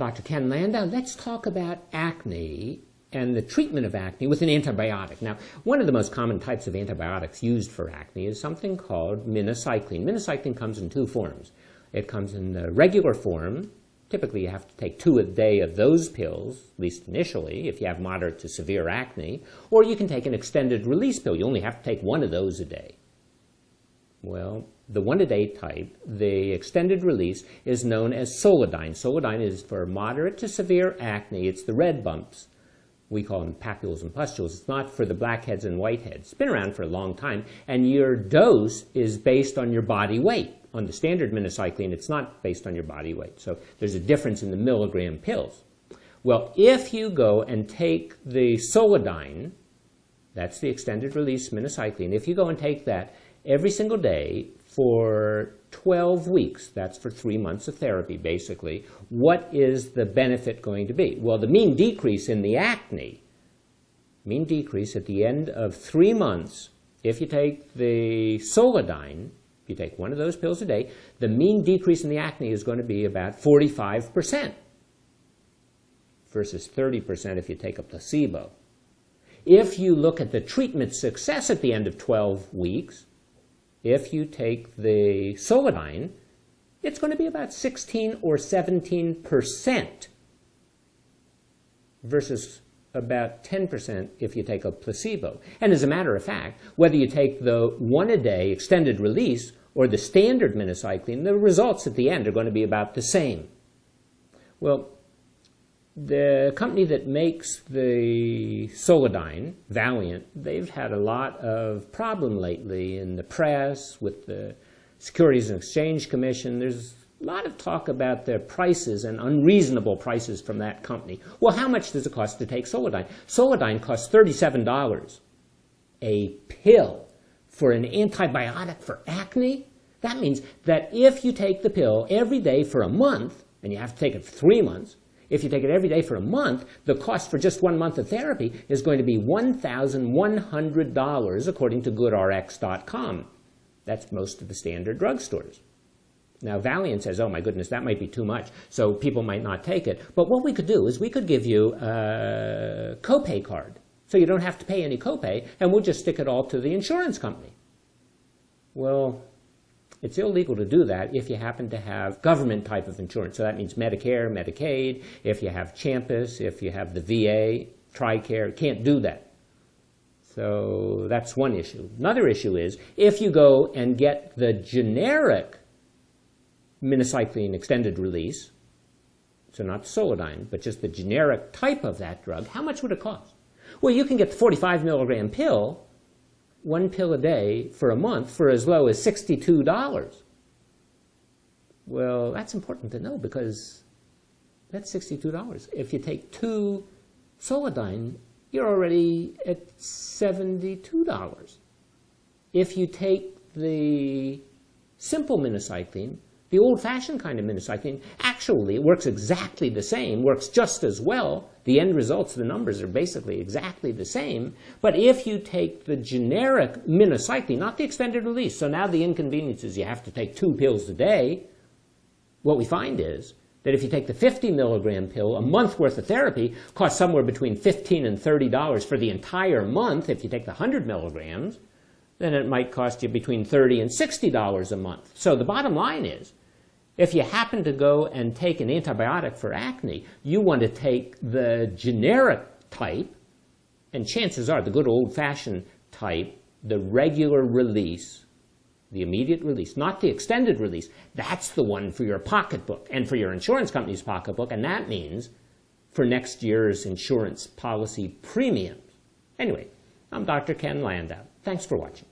Dr. Ken Landau. Let's talk about acne and the treatment of acne with an antibiotic. Now, one of the most common types of antibiotics used for acne is something called minocycline. Minocycline comes in two forms. It comes in the regular form. Typically, you have to take 2 a day of those pills, at least initially, if you have moderate to severe acne. Or you can take an extended release pill. You only have to take 1 of those a day. Well, the 1-a-day type, the extended release, is known as Solodyn. Solodyn is for moderate to severe acne. It's the red bumps. We call them papules and pustules. It's not for the blackheads and whiteheads. It's been around for a long time. And your dose is based on your body weight. On the standard minocycline, it's not based on your body weight. So there's a difference in the milligram pills. Well, if you go and take the Solodyn, that's the extended release minocycline, if you go and take that every single day for 12 weeks, that's for 3 months of therapy basically, what is the benefit going to be? Well, the mean decrease in the acne, mean decrease at the end of 3 months, if you take the Solodyn, if you take 1 of those pills a day, the mean decrease in the acne is going to be about 45% versus 30% if you take a placebo. If you look at the treatment success at the end of 12 weeks, if you take the Solodyn, it's going to be about 16 or 17% versus about 10% if you take a placebo. And as a matter of fact, whether you take the 1-a-day extended release or the standard minocycline, the results at the end are going to be about the same. Well, the company that makes the Solodyn, Valeant, they've had a lot of problem lately in the press with the Securities and Exchange Commission. There's a lot of talk about their prices and unreasonable prices from that company. Well, how much does it cost to take Solodyn? Solodyn costs $37 a pill for an antibiotic for acne. That means that if you take the pill every day for a month, and you have to take it for 3 months, if you take it every day for a month, the cost for just 1 month of therapy is going to be $1,100 according to GoodRx.com. That's most of the standard drugstores. Now, Valeant says, oh my goodness, that might be too much, so people might not take it. But what we could do is we could give you a copay card, so you don't have to pay any copay, and we'll just stick it all to the insurance company. Well, it's illegal to do that if you happen to have government type of insurance. So that means Medicare, Medicaid, if you have Champus, if you have the VA, TRICARE, can't do that. So that's one issue. Another issue is if you go and get the generic minocycline extended release, so not Solodyn, but just the generic type of that drug, how much would it cost? Well, you can get the 45 milligram pill, 1 pill a day for a month for as low as $62. Well, that's important to know because that's $62. If you take 2 Solodyn, you're already at $72. If you take the simple minocycline, the old-fashioned kind of minocycline, actually it works exactly the same, works just as well. The end results, the numbers are basically exactly the same. But if you take the generic minocycline, not the extended release, so now the inconvenience is you have to take 2 pills a day, what we find is that if you take the 50 milligram pill, a month worth of therapy costs somewhere between $15 and $30 for the entire month. If you take the 100 milligrams, then it might cost you between $30 and $60 a month. So the bottom line is, if you happen to go and take an antibiotic for acne, you want to take the generic type, and chances are the good old-fashioned type, the regular release, the immediate release, not the extended release. That's the one for your pocketbook and for your insurance company's pocketbook, and that means for next year's insurance policy premiums. Anyway, I'm Dr. Ken Landau. Thanks for watching.